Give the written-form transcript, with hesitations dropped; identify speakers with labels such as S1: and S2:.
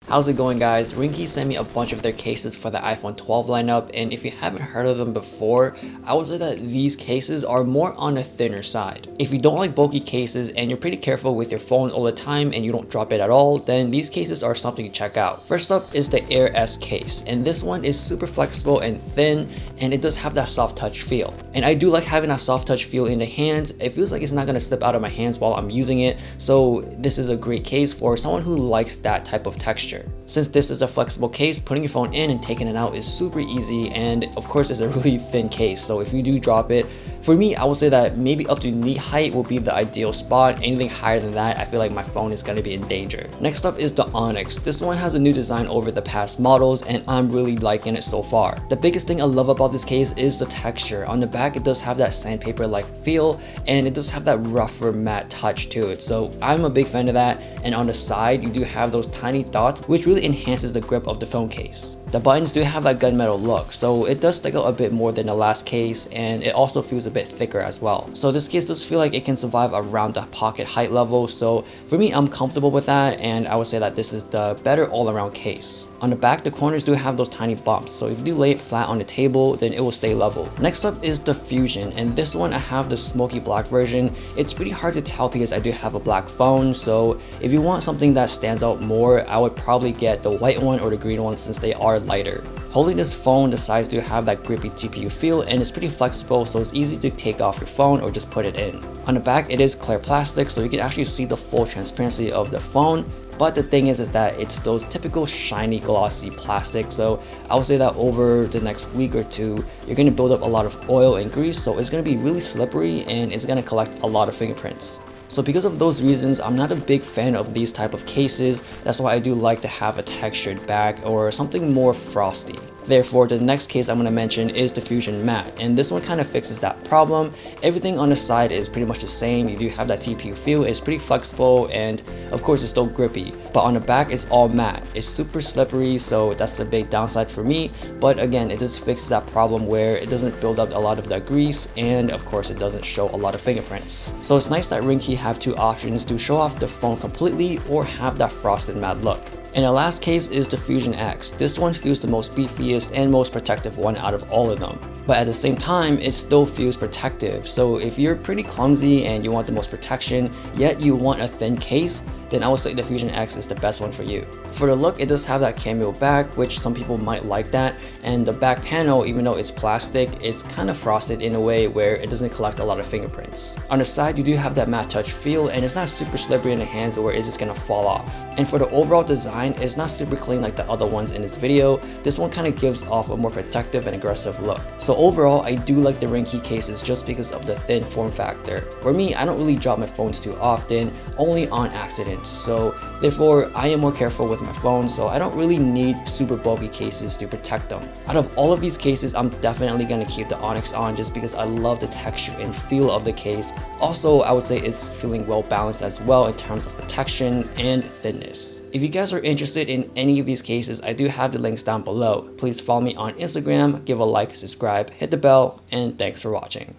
S1: How's it going, guys? Ringke sent me a bunch of their cases for the iPhone 12 lineup, and if you haven't heard of them before, I would say that these cases are more on the thinner side. If you don't like bulky cases and you're pretty careful with your phone all the time and you don't drop it at all, then these cases are something to check out. First up is the Air S case, and this one is super flexible and thin, and it does have that soft touch feel. And I do like having that soft touch feel in the hands. It feels like it's not gonna slip out of my hands while I'm using it, so this is a great case for someone who likes that type of texture. Since this is a flexible case, putting your phone in and taking it out is super easy, and of course it's a really thin case, so if you do drop it, for me, I would say that maybe up to knee height will be the ideal spot. Anything higher than that, I feel like my phone is going to be in danger. Next up is the Onyx. This one has a new design over the past models, and I'm really liking it so far. The biggest thing I love about this case is the texture. On the back, it does have that sandpaper-like feel, and it does have that rougher matte touch to it, so I'm a big fan of that. And on the side, you do have those tiny dots, which really enhances the grip of the phone case. The buttons do have that gunmetal look, so it does stick out a bit more than the last case, and it also feels a bit thicker as well. So this case does feel like it can survive around the pocket height level, so for me, I'm comfortable with that, and I would say that this is the better all-around case. On the back, the corners do have those tiny bumps, so if you do lay it flat on the table, then it will stay level. Next up is the Fusion, and this one I have the smoky black version. It's pretty hard to tell because I do have a black phone, so if you want something that stands out more, I would probably get the white one or the green one since they are lighter. Holding this phone, the sides do have that grippy TPU feel, and it's pretty flexible, so it's easy to take off your phone or just put it in. On the back, it is clear plastic, so you can actually see the full transparency of the phone. But the thing is that it's those typical shiny glossy plastic, so I would say that over the next week or two, you're going to build up a lot of oil and grease, so it's going to be really slippery and it's going to collect a lot of fingerprints. So because of those reasons, I'm not a big fan of these type of cases. That's why I do like to have a textured back or something more frosty. Therefore, the next case I'm going to mention is the Fusion Matte, and this one kind of fixes that problem. Everything on the side is pretty much the same. You do have that TPU feel, it's pretty flexible, and of course it's still grippy. But on the back, it's all matte. It's super slippery, so that's a big downside for me. But again, it just fixes that problem where it doesn't build up a lot of that grease, and of course it doesn't show a lot of fingerprints. So it's nice that Ringke have two options to show off the phone completely or have that frosted matte look. And the last case is the Fusion X. This one feels the most beefiest and most protective one out of all of them. But at the same time, it still feels protective. So if you're pretty clumsy and you want the most protection, yet you want a thin case, then I would say the Fusion X is the best one for you. For the look, it does have that cameo back, which some people might like that, and the back panel, even though it's plastic, it's kind of frosted in a way where it doesn't collect a lot of fingerprints. On the side, you do have that matte touch feel, and it's not super slippery in the hands where it's just gonna fall off. And for the overall design, it's not super clean like the other ones in this video. This one kind of gives off a more protective and aggressive look. So overall, I do like the Ringke cases just because of the thin form factor. For me, I don't really drop my phones too often, only on accident. So therefore, I am more careful with my phone, so I don't really need super bulky cases to protect them. Out of all of these cases, I'm definitely going to keep the Onyx on just because I love the texture and feel of the case. Also, I would say it's feeling well balanced as well in terms of protection and thinness. If you guys are interested in any of these cases, I do have the links down below. Please follow me on Instagram, give a like, subscribe, hit the bell, and thanks for watching.